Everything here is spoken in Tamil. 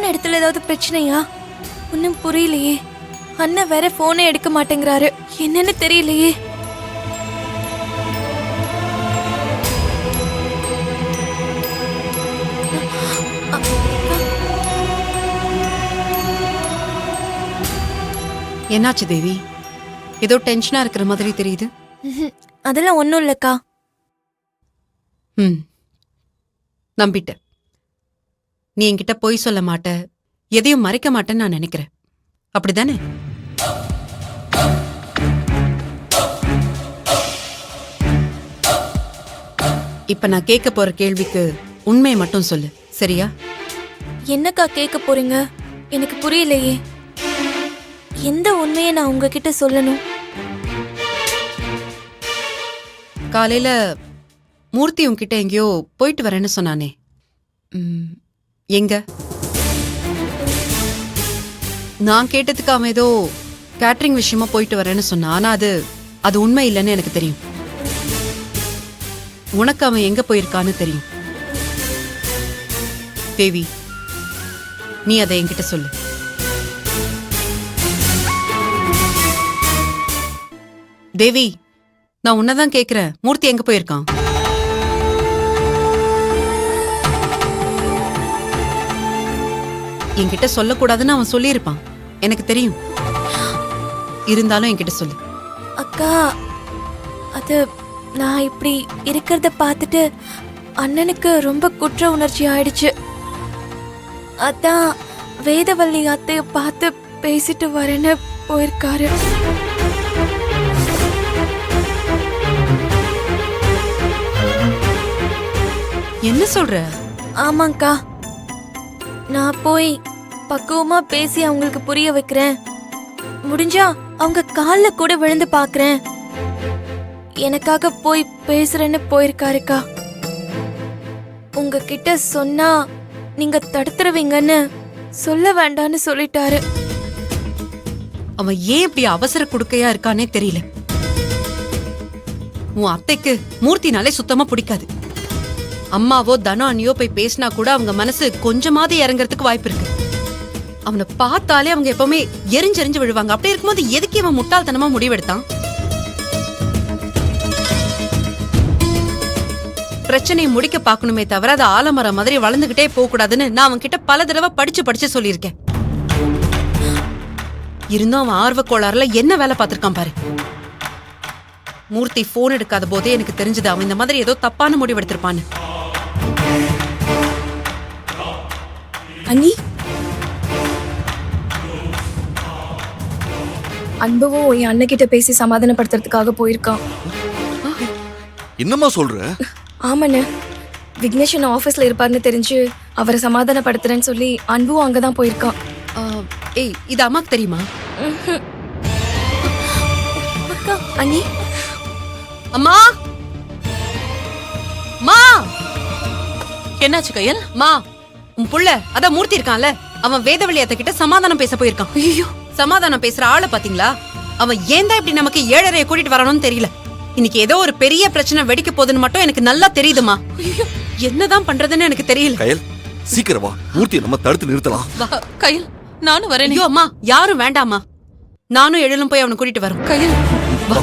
போன இடத்துல ஏதாவது பிரச்சனையா? ஒன்னும் புரியலையே. அண்ணன் வேற போனே எடுக்க மாட்டேங்கிறாரு. என்னன்னு தெரியலையே. என்னாச்சு தேவி? ஏதோ டென்ஷனா இருக்கிற மாதிரி தெரியுது. அதெல்லாம் ஒண்ணும் இல்லக்கா. நம்பிட்டேன். நீ என்கிட்ட பொய் சொல்ல மாட்ட, எதையும் மறைக்க மாட்டேன்னு நான் நினைக்கிறேன். அப்படிதானே? இப்ப நான் கேட்க போற கேள்விக்கு உண்மையை மட்டும் சொல்லு, சரியா? என்னக்கா கேட்க போறீங்க? எனக்கு புரியலையே. எந்த உண்மையை நான் உங்ககிட்ட சொல்லணும்? காலையில மூர்த்தி உன்கிட்ட எங்கேயோ போயிட்டு வரேன்னு சொன்னானே, எங்க? நான் கேட்டதுக்கு அவன் ஏதோ கேட்டரிங் விஷயமா போயிட்டு வரேன்னு சொன்னான். ஆனா அது உண்மை இல்லைன்னு எனக்கு தெரியும். உனக்கு அவன் எங்க போயிருக்கான்னு தெரியும். தேவி, நீ அதை என்கிட்ட சொல்லு. தேவி, நான் உன்னதான் கேக்குறேன். மூர்த்தி எங்க போயிருக்கான்? என்கிட்ட சொல்லக்கூடாதுன்னு அவன் சொல்லியிருப்பான், எனக்கு தெரியும். இருந்தாலும் என்கிட்ட சொல்லு. அக்கா, அது நான் இப்படி இருக்கிறத பார்த்துட்டு அண்ணனுக்கு ரொம்ப குற்ற உணர்ச்சி ஆயிடுச்சு. அதான் வேதவள்ளி அத்தைய பார்த்து பேசிட்டு வரேன்னு போயிருக்காரு. என்ன சொல்ற? ஆமாங்கா, நான் போய் பக்குவமா பேசி அவங்களுக்கு புரிய வைக்கிறேன். முடிஞ்சா அவங்க கால்ல கூட விழுந்து பாக்குறேன். எனக்காக போய் பேசுறேன்னு போயிருக்காருக்கா. உங்ககிட்ட சொன்னா நீங்க தடுத்துருவீங்கன்னு சொல்ல வேண்டான்னு சொல்லிட்டாரு. அவன் ஏன் இப்படி அவசர குடுக்கையா இருக்கானே தெரியல. உன் அத்தைக்கு மூர்த்தினாலே சுத்தமா பிடிக்காது. அம்மாவோ தனானியோ போய் பேசினா கூட அவங்க மனசு கொஞ்சமாவது இறங்கறதுக்கு வாய்ப்பு இருக்கு. அவனை பார்த்தாலே அவங்க எப்பவுமே எரிஞ்செறிஞ்சு விழுவாங்க. அப்படி இருக்கும்போது எதுக்கு இவன் முட்டாள்தனமா முடிவெடுத்தான்? பிரச்சனையை முடிக்க பாக்கணுமே தவிர அது ஆலமரம் மாதிரி வளர்ந்துகிட்டே போக கூடாதுன்னு நான் அவன் கிட்ட பல தடவை படிச்சு சொல்லியிருக்கேன். இருந்தும் அவன் ஆர்வ கோளாறுல என்ன வேலை பார்த்திருக்கான் பாரு. மூர்த்தி போன் எடுக்காத போதே எனக்கு தெரிஞ்சது அவன் இந்த மாதிரி ஏதோ தப்பான முடிவெடுத்திருப்பான்னு. அண்ணி, அன்பவும் என் அண்ணகிட்ட பேசி சமாதானப்படுத்துறதுக்காக போயிருக்கான். என்னம்மா சொல்ற? ஆமாண்ண, விக்னேஷன் ஆபீஸ்ல இருப்பாருன்னு தெரிஞ்சு அவரை சமாதானப்படுத்துறேன்னு சொல்லி அன்பும் அங்கதான் போயிருக்கான். ஏய், இது அம்மாக்கு தெரியுமா? அக்கா, அண்ணி. அம்மா, மா, என்னாச்சு கையல்? மா, உன் புள்ள அதான் மூர்த்தி இருக்கான்ல, அவன் வேதவள்ளி அத்தை கிட்ட சமாதானம் பேச போயிருக்கான். ஐயோ, சமாதானம் பேசுற ஆளை பாத்தீங்களா? அவன் ஏன் தான் இப்படி நமக்கு 7:30 கூட்டிட்டு வரணும்னு தெரியல. இன்னைக்கு ஏதோ ஒரு பெரிய பிரச்சனை வெடிக்க போகுதுன்னு மட்டும் எனக்கு நல்லா தெரியுதுமா. ஐயோ, என்னதான் பண்றதுன்னு எனக்கு தெரியல. கயல், சீக்கிரம் வா, மூர்த்தியை நம்ம தடுத்து நிறுத்தலாம். கையல், நானும் வரேன். ஐயோ அம்மா, யாரும் வேண்டாமா, நானும் எழிலும் போய் அவனை கூட்டிட்டு வரோம். கையல், வா.